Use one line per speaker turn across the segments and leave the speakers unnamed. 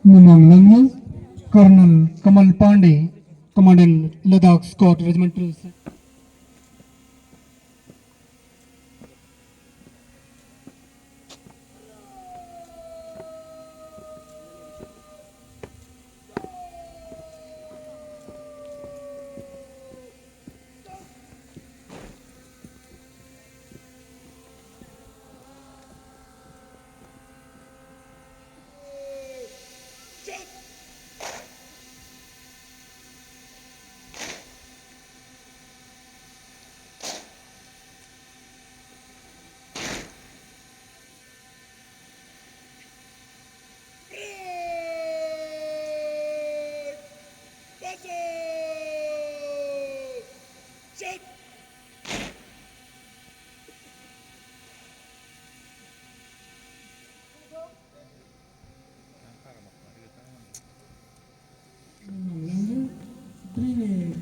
Memorial Colonel Kamal Pandey, Commandant Ladakh Scout Regimental.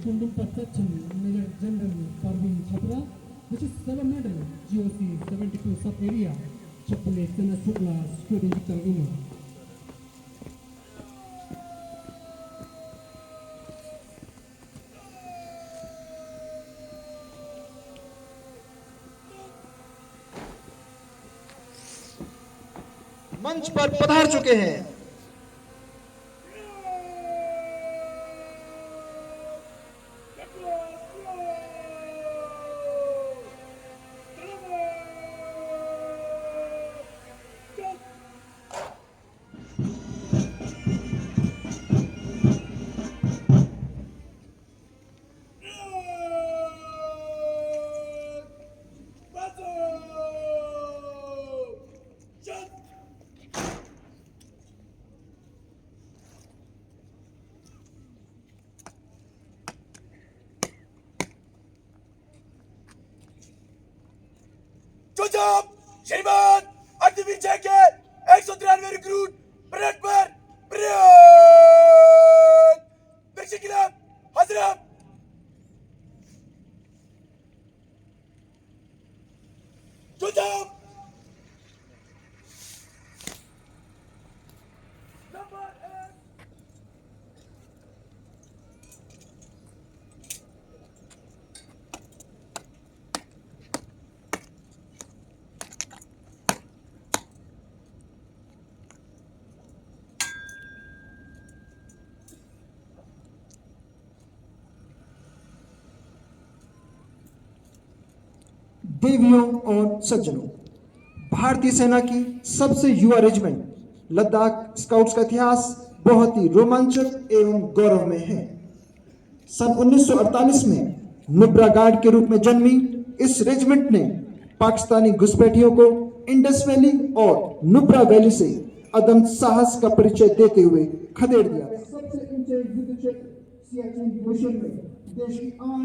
Kundum Perception, Major General Parveen Chopra, which is 7 medal, GOC 72 sub area, Chapule Sena Shukla, Security Victor Uma.
मंच पर पधार चुके हैं
चुप श्रीमान अग्निवीर जय के 193 रिक्रूट परेड पर परेड दक्षिण खिलाफ हजरत चुप
देवियों और सज्जनों, भारतीय सेना की सबसे युवा रेजिमेंट लद्दाख स्काउट्स का इतिहास बहुत ही रोमांचक एवं गौरव में है। सन 1948 में नुब्रा गार्ड के रूप में जन्मी इस रेजिमेंट ने पाकिस्तानी घुसपैठियों को इंडस वैली और नुब्रा वैली से अदम साहस का परिचय देते हुए खदेड़ दिया। सबसे ऊंचे युद्ध क्षेत्र सियाचिन मिशन में देश की आन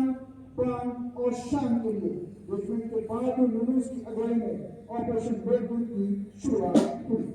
प्राण और शान के लिए रेजिमेंट के बहादुर नुनूस की अगुवाई में ऑपरेशन बेडरूम की शुरुआत हुई।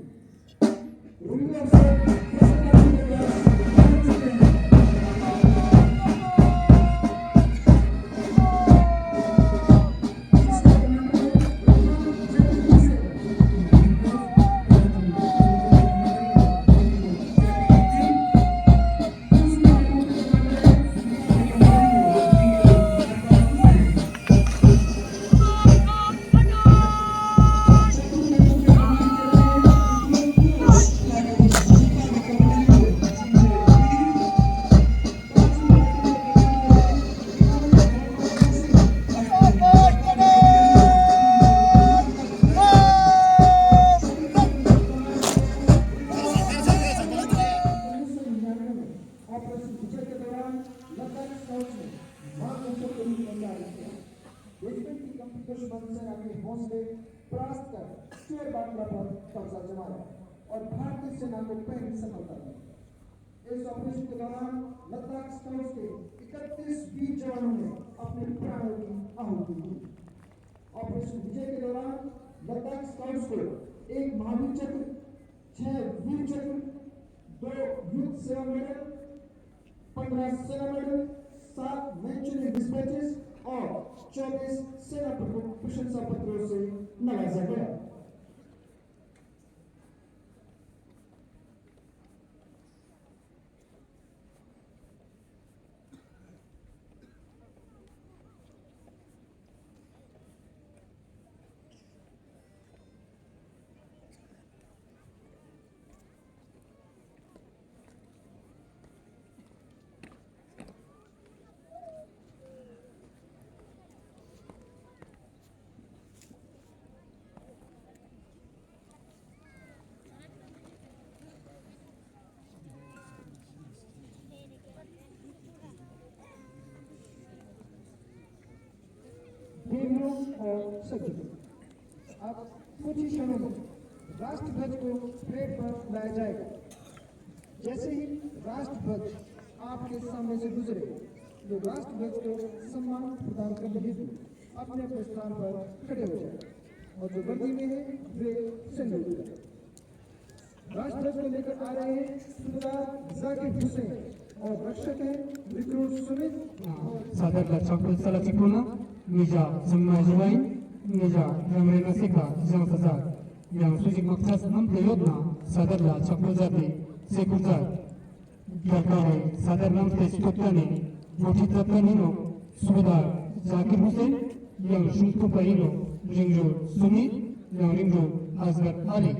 और भारतीय सेना को पहली सफलता दी। इस ऑपरेशन के दौरान लद्दाख स्काउट्स के 31 वीर जवानों ने अपने प्राणों की आहुति दी। ऑपरेशन विजय के दौरान लद्दाख स्काउट्स को एक महावीर चक्र, 6 वीर चक्र, 2 युद्ध सेवा मेडल, 15 सेना मेडल, 7 मैंचुरियन डिस्पैचेस और 24 सेना प्रशंसा पत्रों से नवाजा गया। और सज्जनों, अब कुछ ही क्षणों में राष्ट्रध्वज को परेड पर लाया जाएगा। जैसे ही राष्ट्रध्वज आपके सामने से गुजरे, तो राष्ट्रध्वज को सम्मान प्रदान करने हेतु अपने अपने स्थान पर खड़े हो जाए और जो वर्दी में है वे सैल्यूट करें। राष्ट्रध्वज को लेकर आ रहे हैं सूबेदार जाकिर हुसैन और रक्षक है recruit Sumit
Sadar Chakul Salachipuna, Nija Samma Juwain, Nija Ramena Sika, Jean Fazar, yang Suji Maksas Nam Prayodna, Sadar Chakul Zati, Sekuzar, Yarkare, Sadar Nam Testotane, Motita Panino, Subedar, Zakir Hussein, yang Shunku Paino, Ringjo Sumi, yang Ringjo Asgar Ali.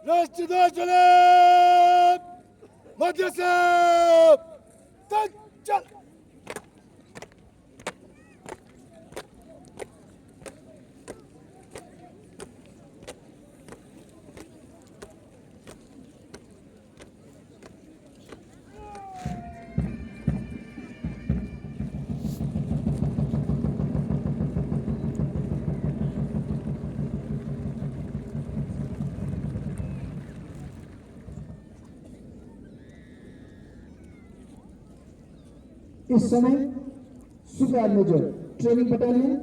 राष्ट्रध्वज चले मध्य से चल।
इस समय सुबेदार major training battalion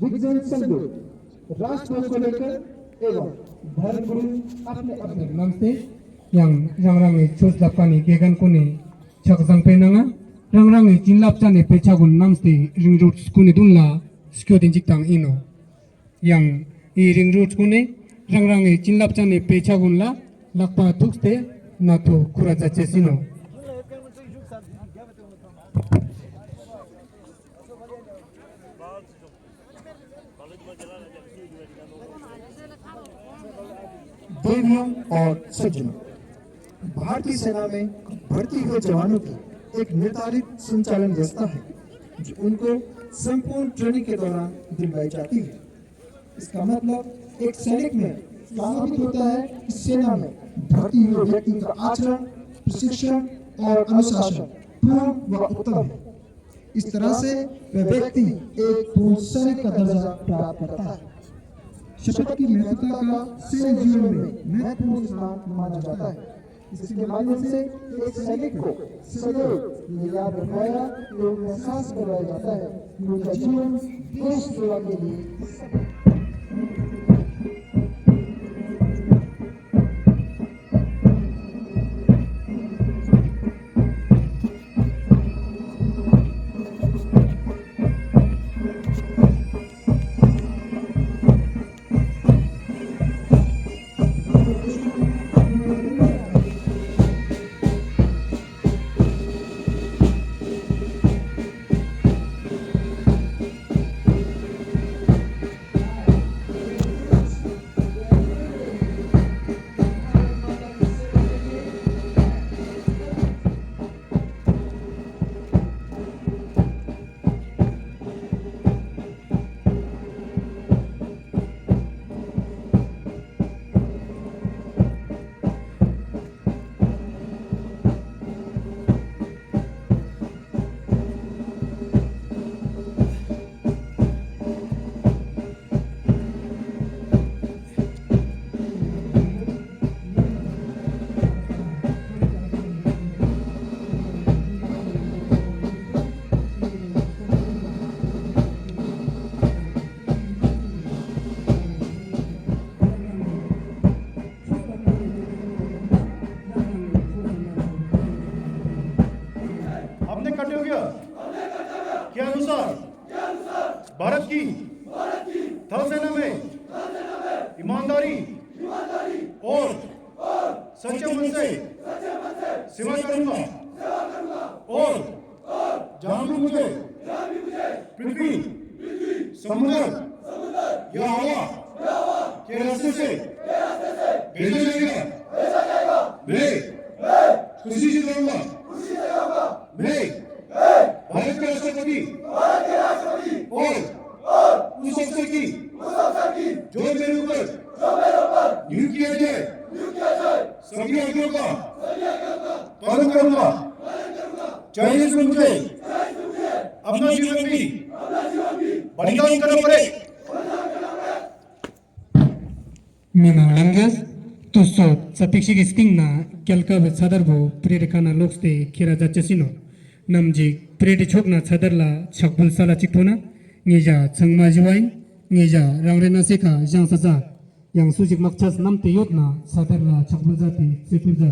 रिगजन संघ राष्ट्रध्वज को लेकर एवं धर्मगुरु अपने अपने
Namaste, yang rangrang chus lapani gegan kuni chakjang penanga, rangrang jinlap chane pechagun namste ring routes kuni dunla skyo dinjitang ino. Yang ring routes kuni rangrang jinlap chane pechagun la lakpa tukste nato kuraja chesino.
देवियों और सज्जनों, भारतीय सेना में भर्ती हुए जवानों की एक निर्धारित संचालन व्यवस्था है जो उनको संपूर्ण ट्रेनिंग के दौरान दिलवाई जाती है। इसका मतलब एक सैनिक में साबित होता है कि सेना में भर्ती हुए व्यक्ति का आचरण, प्रशिक्षण और अनुशासन पूर्ण व उत्तम है। इस तरह से वह व्यक्ति एक पूर्ण सैनिक का दर्जा प्राप्त करता है। शपथ की महत्वता का सैनिक जीवन में महत्वपूर्ण स्थान माना जाता है। इसके माध्यम से एक सैनिक को सदैव ये याद रखवाया एवं एहसास करवाया जाता है कि उनका जीवन देश सेवा के लिए
के अनुसार भारत की थल सेना में ईमानदारी और सच्चे मन से सेवा करूंगा और जहां भी मुझे पृथ्वी समुद्र या हवा के रास्ते से भेजा जाएगा मैं खुशी से करूंगा मैं भारत के राष्ट्रपति और उस अफसर की जो मेरे ऊपर नियुक्त किया जाए सभी आज्ञाओं का पालन करूंगा चाहे इसमें मुझे अपना जीवन भी बलिदान करना पड़े।
Memang langgas, tusot sa piksig sting na kyalka bet sadar bo prerekana lokste kira jachesino. Namji prede chokna sadarla chakbul sala chikpona, ngeja changma jiwai, ngeja rangrena seka jang sasa, yang sujik makchas namte yotna sadarla chakbul jati sepurja.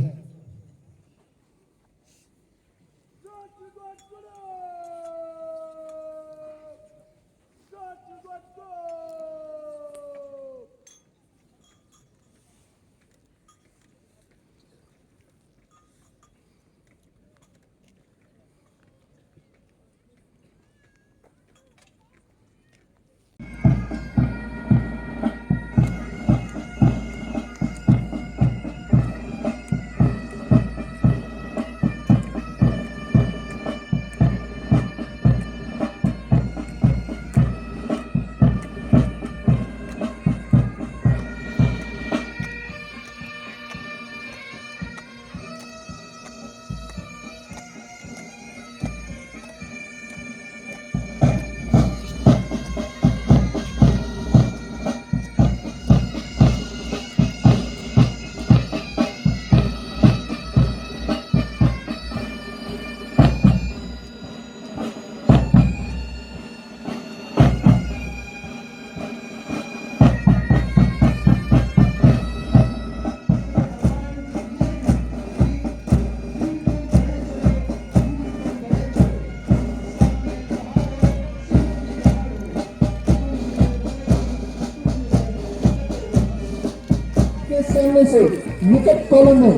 सामने से निकट column में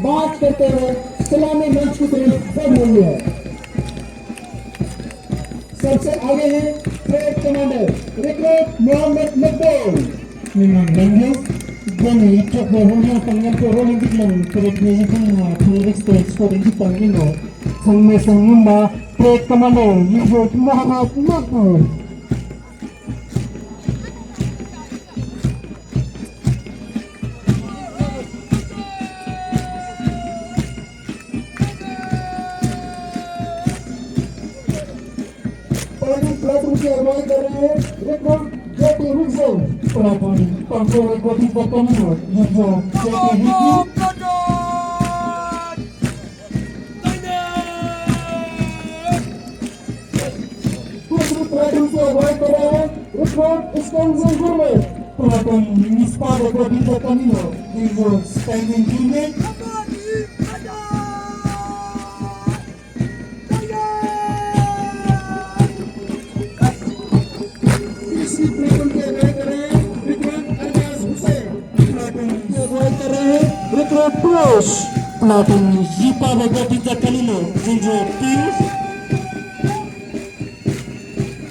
बात करते हुए सलामी मंच की तरफ बढ़ रही है। सबसे आगे है परेड कमांडर रिक्रूट मोहम्मद मकबूल।
Memang langgas, gani chok bo hongya pangyam ko rolling diklang prede nijikang prede stage ko dikang ino. Sangme sangumba prede commander Yusuf Muhammad Makbul.
Platoon की अगुवाई कर रहे हैं रिक्रूट जेटी Hussain.
Pelakon pangkul koti pertama Yujo Jeki Hiki.
दूसरी platoon की अगुवाई कर रहे हैं recruit Stanzin Gurmet.
Pelakon Mispa koti pertama Yujo Standing Teammate.
तीसरी प्लाटून की अगुवाई कर रहे हैं रिक्रूट अरबाज हुसैन। प्लाटून की अगुवाई कर रहे हैं रिक्रूट पुरुष।
Pelakon Jipa koti Jakalino Yujo Pius.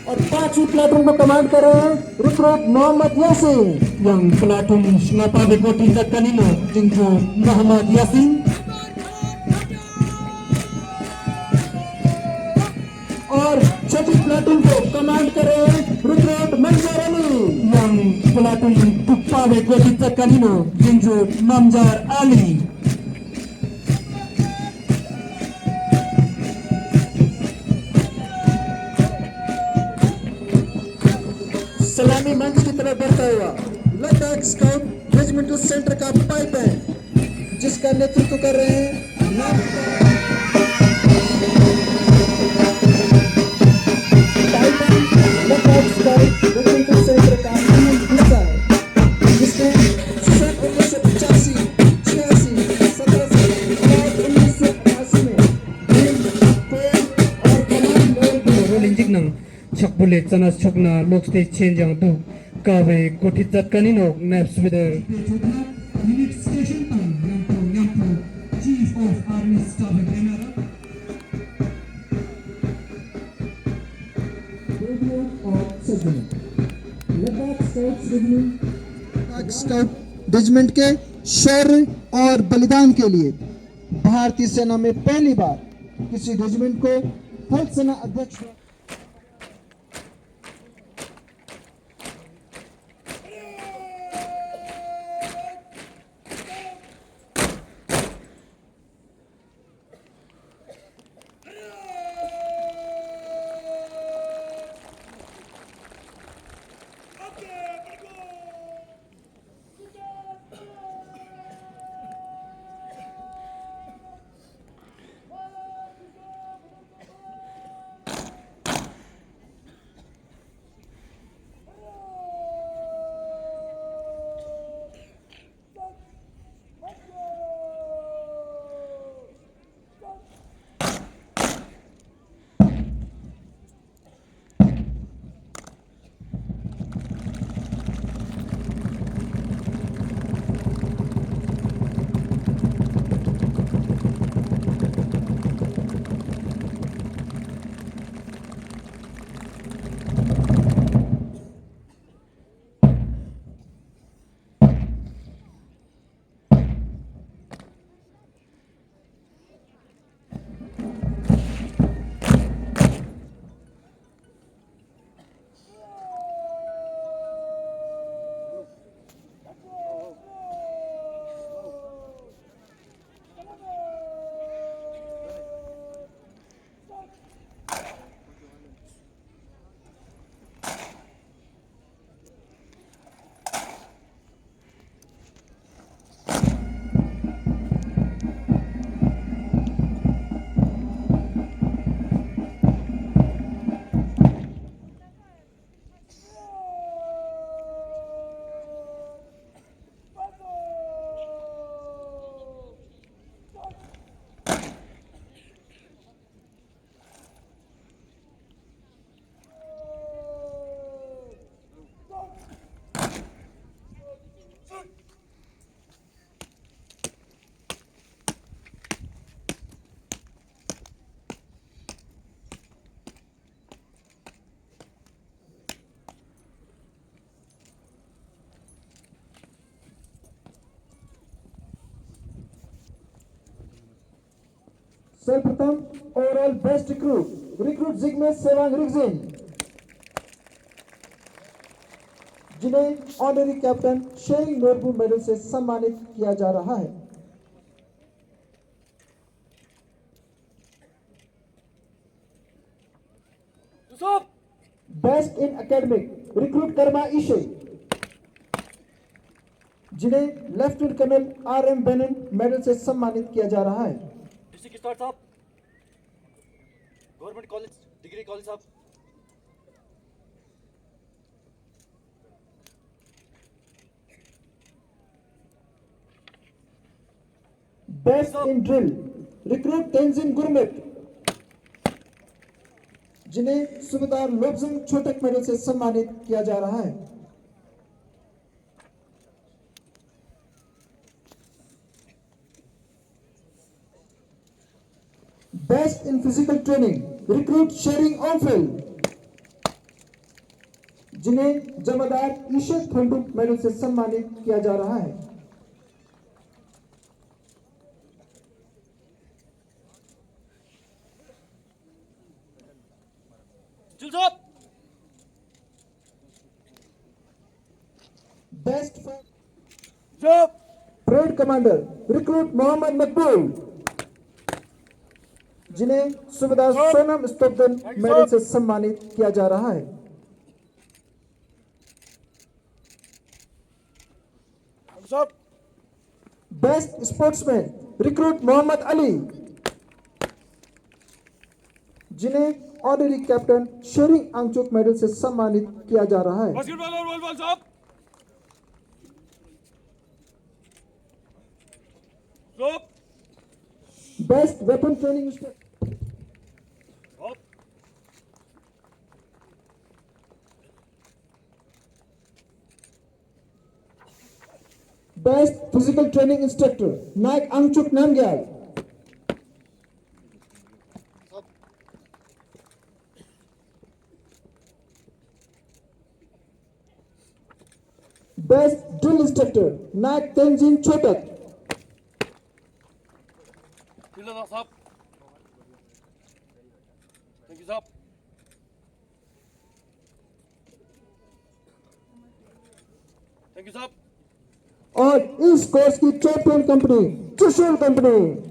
और पांचवी प्लाटून को कमांड कर रहे हैं recruit Mohammad Yasin.
Yang pelakon Snapa koti Jakalino Yujo Muhammad Yasin.
और छठी प्लाटून को कमांड कर रहे हैं रिक्रूट मंजर Ali.
Yang pelakon Tupa koti Jakalino Yujo Namjar Ali.
सलामी मंच की तरफ बढ़ता हुआ लद्दाख स्काउट रेजिमेंटल सेंटर का पाइप है जिसका नेतृत्व कर रहे हैं लद्दाख स्काउट रेजिमेंटल सेंटर का हिस्सा है जिसने सन 1985, 86, 87 और 1988 में और कमांड लेवल पर
Rolling jignang chakbule chana chokna lok stage change ang tu kawe kothi Jakalino naps with the unit station tang Nyampu Chief of Army Staff General.
Ladakh scout regiment के शौर्य और बलिदान के लिए भारतीय सेना में पहली बार किसी रेजिमेंट को थल सेना अध्यक्ष सर्वप्रथम overall best recruit Jigme Tsewang Rigzin, जिन्हें honorary captain Tsering Norbu medal से सम्मानित किया जा रहा है। Best in academic recruit Karma Ishey, जिन्हें लेफ्टिनेंट कर्नल RM बेनन मेडल से सम्मानित किया जा रहा है।
डिस्ट्रिक्ट स्टार साहब, गवर्नमेंट कॉलेज डिग्री कॉलेज साहब।
Best in drill recruit Tenzin Gurmit, जिन्हें सूबेदार लोबजंग छोटक मेडल से सम्मानित किया जा रहा है। Best in physical training recruit Tsering ऑनफिल, जिन्हें जमादार ईशर खंडुक मेडल से सम्मानित किया जा रहा है। Best parade commander recruit Mohammad Maqbool, जिन्हें सूबेदार सोनम स्तोब्दन मेडल से सम्मानित किया जा रहा है। Best sportsman recruit Mohammad Ali, जिन्हें honorary captain Tsering Angchuk medal से सम्मानित किया जा रहा है।
बास्केटबॉल और वॉलीबॉल साहब।
Best weapon training instructor best physical training instructor Naik Angchuk Namgyal, best drill instructor Naik Tenzin Chhotak,
साहब। थैंक यू साहब। थैंक यू साहब।
और इस कोर्स की चैंपियन कंपनी त्रिशूल कंपनी।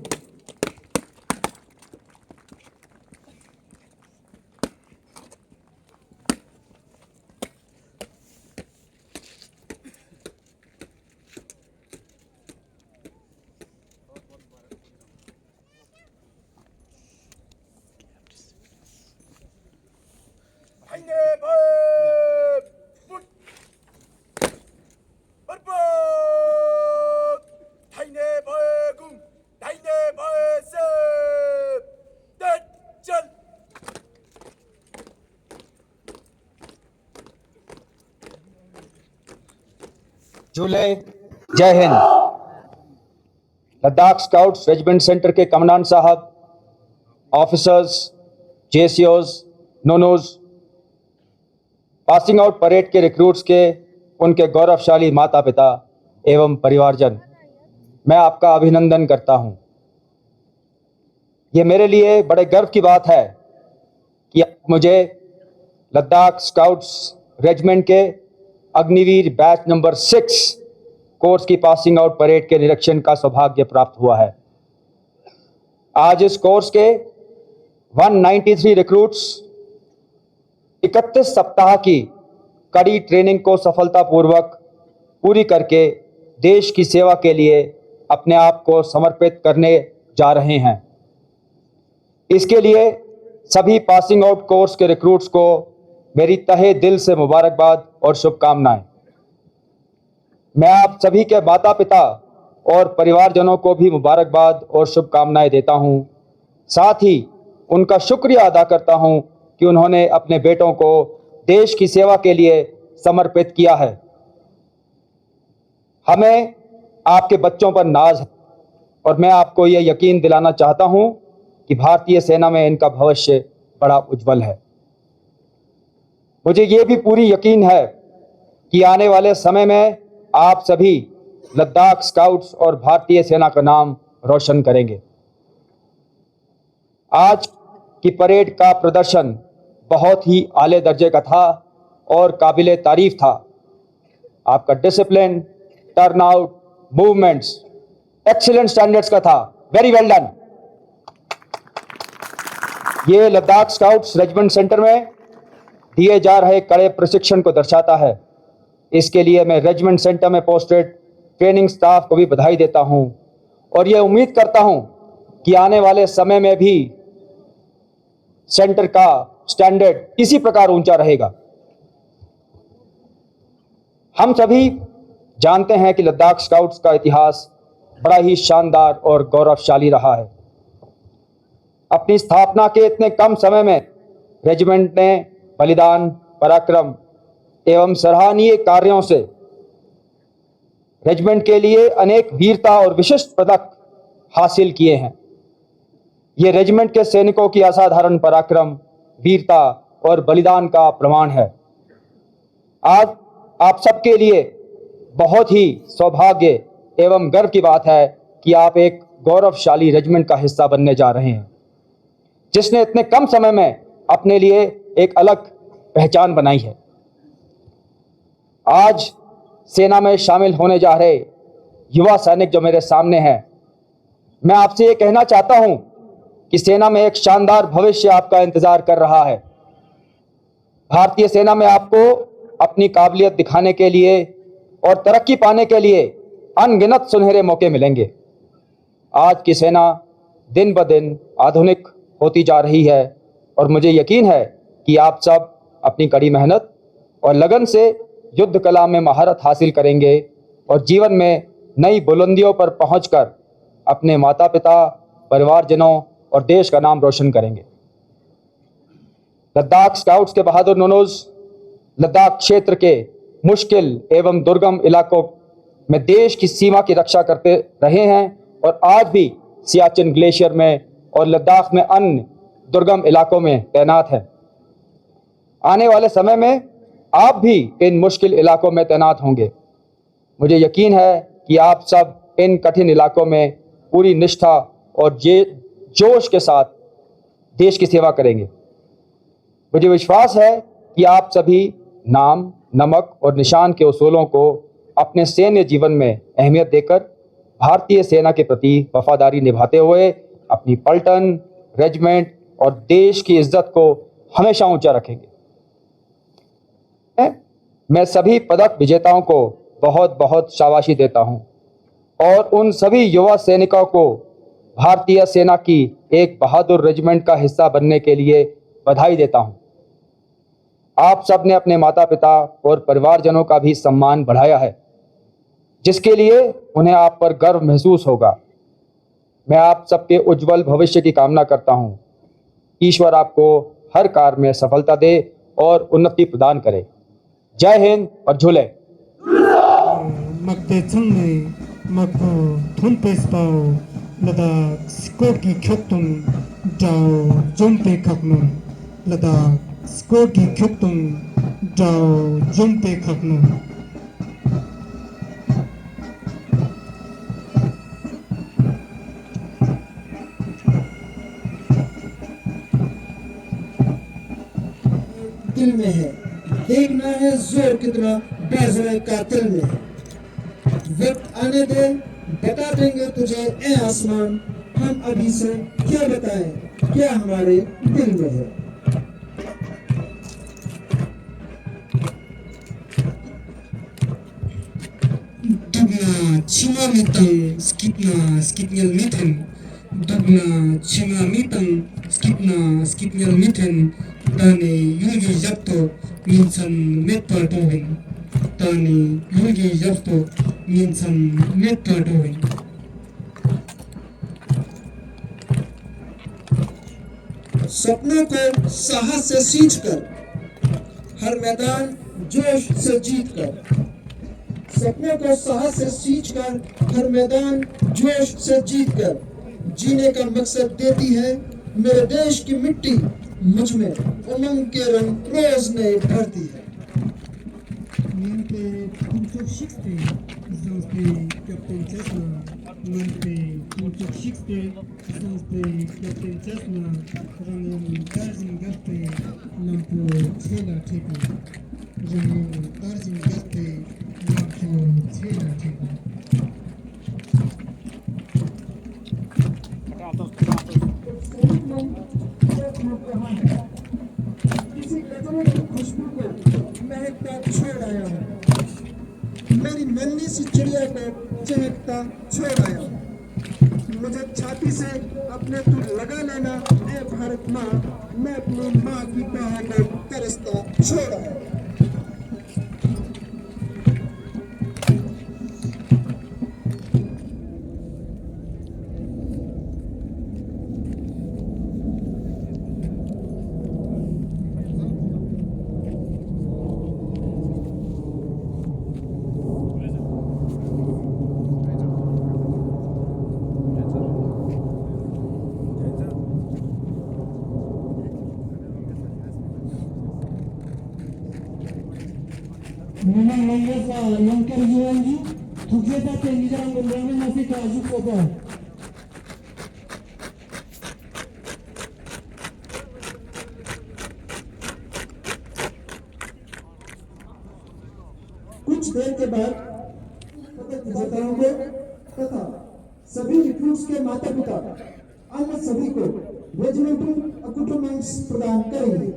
झूले। जय Hind. Ladakh scouts regiment centre के कमांडेंट साहब, ऑफिसर्स, जेसीओज, नोनोज, पासिंग आउट परेड के रिक्रूट्स के उनके गौरवशाली माता पिता एवं परिवारजन, मैं आपका अभिनंदन करता हूं। ये मेरे लिए बड़े गर्व की बात है कि मुझे लद्दाख स्काउट्स रेजिमेंट के अग्निवीर बैच नंबर 6 कोर्स की पासिंग आउट परेड के निरीक्षण का सौभाग्य प्राप्त हुआ है। आज इस कोर्स के 193 रिक्रूट्स 31 सप्ताह की कड़ी ट्रेनिंग को सफलतापूर्वक पूरी करके देश की सेवा के लिए अपने आप को समर्पित करने जा रहे हैं। इसके लिए सभी पासिंग आउट कोर्स के रिक्रूट्स को मेरी तहे दिल से मुबारकबाद और शुभकामनाएं। मैं आप सभी के माता पिता और परिवारजनों को भी मुबारकबाद और शुभकामनाएं देता हूं। साथ ही उनका शुक्रिया अदा करता हूं कि उन्होंने अपने बेटों को देश की सेवा के लिए समर्पित किया है। हमें आपके बच्चों पर नाज है और मैं आपको यह यकीन दिलाना चाहता हूं कि भारतीय सेना में इनका भविष्य बड़ा उज्जवल है। मुझे ये भी पूरी यकीन है कि आने वाले समय में आप सभी लद्दाख स्काउट्स और भारतीय सेना का नाम रोशन करेंगे। आज की परेड का प्रदर्शन बहुत ही आले दर्जे का था और काबिले तारीफ था। आपका discipline, turnout, movements excellent standards का था। Very well done. ये लद्दाख स्काउट्स रेजिमेंट सेंटर में दिए जा रहे कड़े प्रशिक्षण को दर्शाता है। इसके लिए मैं रेजिमेंट सेंटर में पोस्टेड ट्रेनिंग स्टाफ को भी बधाई देता हूं और यह उम्मीद करता हूं कि आने वाले समय में भी सेंटर का स्टैंडर्ड इसी प्रकार ऊंचा रहेगा। हम सभी जानते हैं कि लद्दाख स्काउट्स का इतिहास बड़ा ही शानदार और गौरवशाली रहा है। अपनी स्थापना के इतने कम समय में रेजिमेंट ने बलिदान, पराक्रम एवं सराहनीय कार्यों से रेजिमेंट के लिए अनेक वीरता और विशिष्ट पदक हासिल किए हैं। ये रेजिमेंट के सैनिकों की असाधारण पराक्रम, वीरता और बलिदान का प्रमाण है। आज आप सबके लिए बहुत ही सौभाग्य एवं गर्व की बात है कि आप एक गौरवशाली रेजिमेंट का हिस्सा बनने जा रहे हैं, जिसने इतने कम समय में अपने लिए एक अलग पहचान बनाई है। आज सेना में शामिल होने जा रहे युवा सैनिक जो मेरे सामने हैं, मैं आपसे ये कहना चाहता हूं कि सेना में एक शानदार भविष्य आपका इंतजार कर रहा है। भारतीय सेना में आपको अपनी काबिलियत दिखाने के लिए और तरक्की पाने के लिए अनगिनत सुनहरे मौके मिलेंगे। आज की सेना दिन ब दिन आधुनिक होती जा रही है और मुझे यकीन है कि आप सब अपनी कड़ी मेहनत और लगन से युद्ध कला में महारत हासिल करेंगे और जीवन में नई बुलंदियों पर पहुंचकर अपने माता पिता, परिवारजनों और देश का नाम रोशन करेंगे। लद्दाख स्काउट्स के बहादुर नोनोज लद्दाख क्षेत्र के मुश्किल एवं दुर्गम इलाकों में देश की सीमा की रक्षा करते रहे हैं और आज भी सियाचिन ग्लेशियर में और लद्दाख में अन्य दुर्गम इलाकों में तैनात हैं। आने वाले समय में आप भी इन मुश्किल इलाकों में तैनात होंगे। मुझे यकीन है कि आप सब इन कठिन इलाकों में पूरी निष्ठा और जोश के साथ देश की सेवा करेंगे। मुझे विश्वास है कि आप सभी नाम, नमक और निशान के उसूलों को अपने सैन्य जीवन में अहमियत देकर भारतीय सेना के प्रति वफादारी निभाते हुए अपनी पलटन, रेजिमेंट और देश की इज्जत को हमेशा ऊंचा रखेंगे। मैं सभी पदक विजेताओं को बहुत बहुत शाबाशी देता हूं और उन सभी युवा सैनिकों को भारतीय सेना की एक बहादुर रेजिमेंट का हिस्सा बनने के लिए बधाई देता हूं। आप सब ने अपने माता पिता और परिवारजनों का भी सम्मान बढ़ाया है, जिसके लिए उन्हें आप पर गर्व महसूस होगा। मैं आप सबके उज्जवल भविष्य की कामना करता हूं। ईश्वर आपको हर कार्य में सफलता दे और उन्नति प्रदान करे। जय हिंद और झूले।
magde chungne magpo thunpes pao Ladakh skoki khyoktung dao jompe khaknun Ladakh skoki khyoktung dao jompe khaknun।
दिल में है, देखना है जोर कितना बैज़ का दिल में है। वक्त आने दे, बता देंगे तुझे ए आसमान, हम अभी से क्या बताएं, क्या हमारे दिल में है। Dugna chima mitang skipnyal miten, dugna chima mitang skipnyal miten, tani yugi yapto minsan metpa dohin, tani yugi yapto minsan metpa dohin। सपनों को साहस से सींचकर, हर मैदान जोश से जीतकर, सपनों को साहस से सींचकर, हर मैदान जोश से जीतकर जीने का मकसद देती है मेरे देश की मिट्टी, मुझ में उमंग के रंग रोज नए भरती है।
Nanti untuk Shakespeare sampai kata jasna rangin tarjim garte lampu chela theka rangin tarjim garte lampu chela theka
किसी कचरे की खुशबू को महकता छोड़ आया हूँ, मेरी नन्ही सी चिड़िया को चहकता छोड़ आया हूँ। मुझे छाती से अपने तू लगा लेना ए भारत माँ, मैं अपनी माँ की बाहों को तरसता छोड़ आया हूँ।
Memang langgaza yang kerjuanju tuketa tengiran gondrangnya masih kajuk kota.
कुछ देर के बाद पदक विजेताओं तथा सभी रिक्रूट्स के माता पिता अन्य सभी को रेजिमेंटल अक्विपमेंट्स प्रदान करेंगे।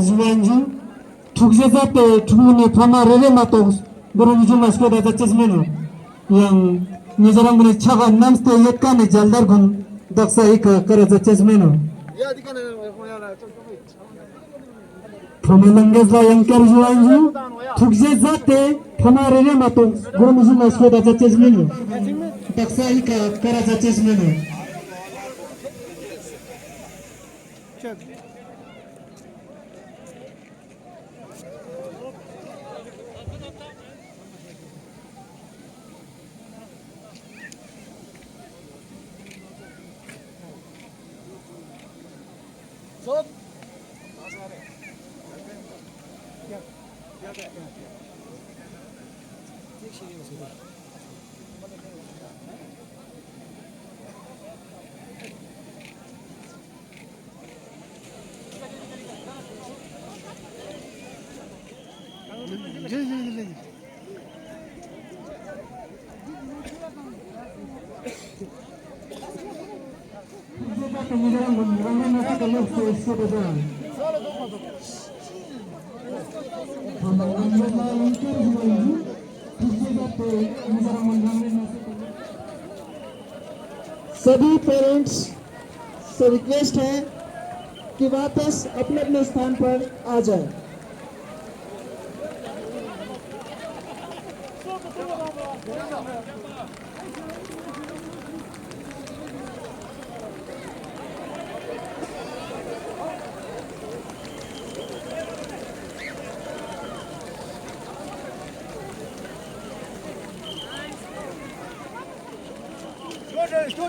Zuwanju tukjeza te tumuni fama rele matos burunju masko da chesmeno yang nizaram gune chaga namste yetkane jaldar gun daksa ik karaza chesmeno Fumelangezla yang kerjuanju tukjeza te fama rele matos burunju masko da chesmeno daksa ik karaza chesmeno
सभी parents से request है कि वापस अपने अपने स्थान पर आ जाएं।
Go,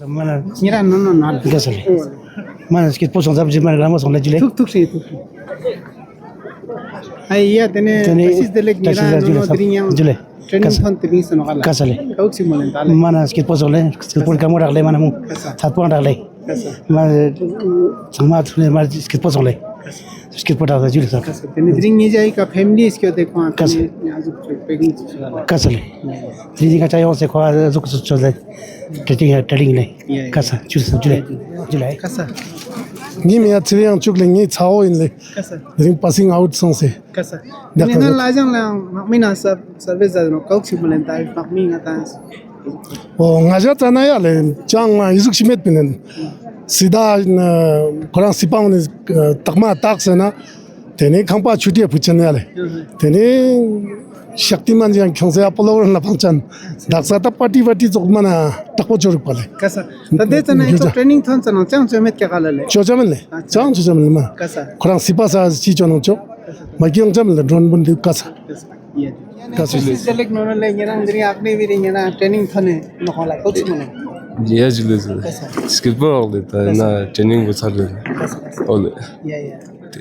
Mana ngira no gasale mana skit po sonza bji mana ramo sonla jule
tuk sih ai ya tene pasis delek ngira no drinya
jule
training thon tini sono kala
gasale
kauk si molen tale
mana skit po sonle skit po kamu ragle mana mu sat po ragle mana sama thune mana skit po sonle skit po ragle jule sak
tene dring ni jai ka family iske dekho tene azuk peking
gasale dringi ka chayo se kha azuk chole trading le kasa jule
kasa
Ni me atriang chukle ngi chao in le
kasa
ring passing out song se
kasa tene na lajang la mina sab service no kauk si molen tale pak mi ngata
o ngaja tana ya le chang isuk shimet pinen sida korang sipang ni takma tak se na tene khangpa chuti puchen ya le tene shaktiman jang khongse apolo na pangchan daksa ta party jokmana takpo choruk pale
kasa tade tene to training thon chano chang chomet ke kala le
chojamen le chang chojamen ma
kasa
korang sipasa chi chono chok ma kyong jamen le drone bun di kasa
ye kasa select no le ngira ndri apne vi ngira training thone no kala coach molen
Ya julez. Skateboard oldu da na training busaldı. Oldu.
ya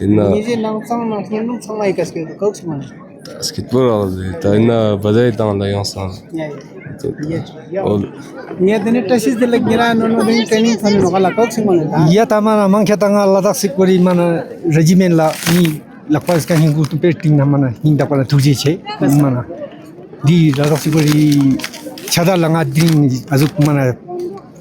Na
ni je nang sang no nang sang ai kas ke coach molen
skateboard oldu da na baday da yansan.
ya
Oldu.
ni dene tasis de leg ngira no training thone no kala coach molen
ya tamana mangkhetanga ladak sikori mana regiment la ni lakpas ka hingu tu peting na mana hinda pala thuji che mana di ladak sikori chada langa ding azuk mana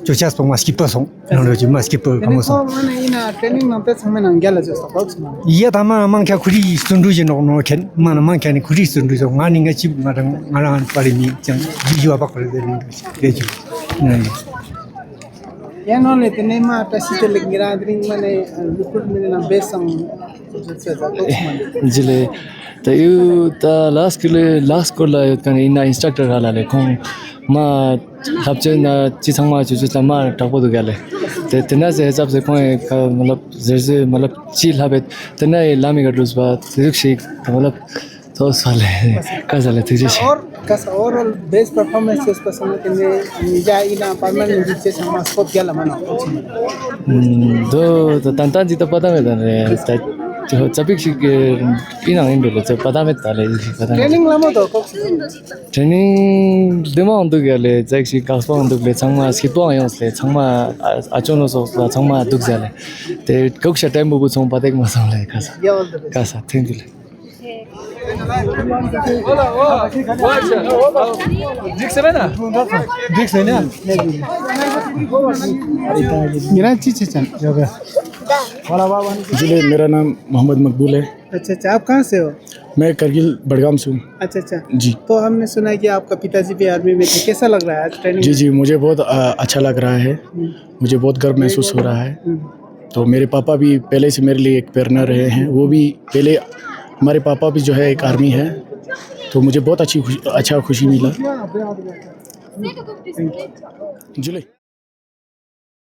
chochas pa skipper song no ji skipper
tene
kamu
ko
song
mana ina training no pe samen angela jo coach molen
ya tamana mangkha khuri sundu je no no ken mana mangkha ni khuri sundu jo ngani nga chi ngara pari ni chang ji wa ba kore de ji
ya no le tene ma tasis de leg ngira dring mane recruit mene na besang
जिले तो you ता last को ला कने इना instructor हालाले खों मा सबसे ना चिसंग मा चुचु मा टाको दो गले ते तना से हिसाब से कोई मतलब जैसे मतलब चिल हबे तना लामी का दूस बात रिक्शे मतलब तो साले काजले तुझे
और कस ओवरऑल बेस्ट परफॉर्मेंसेस पसंद करने निजा इना परमानेंट जिसे sama स्कोप गेला मना
तो तंतान जी तो पता में था रे तो चपिक के इना इंडो तो पता में था ले पता
ट्रेनिंग लामो तो कोक
ट्रेनिंग डेमो अंदु गेले जैक्सी कास्पो अंदु ले छंगमा स्किपो आयोसले छंगमा आचोनो सो छंगमा दुख जाले ते कोक्सा टाइम बु छंग पतेक मसले कासा
या ऑल द बेस्ट
कासा थैंक यू
मेरा चीज चल योगा
जिले मेरा नाम मोहम्मद मकबूल है।
अच्छा आप कहाँ से हो?
मैं करगिल बड़गाम से हूँ।
अच्छा
जी।
तो हमने सुना है कि आपका पिताजी भी आर्मी में थे, कैसा लग रहा है आज ट्रेनिंग?
जी मुझे बहुत अच्छा लग रहा है, मुझे बहुत गर्व महसूस हो रहा है। तो मेरे पापा भी पहले से मेरे लिए एक प्रेरणा रहे हैं, वो भी पहले हमारे पापा भी जो है एक आर्मी है, तो मुझे बहुत अच्छा खुशी मिला। जी।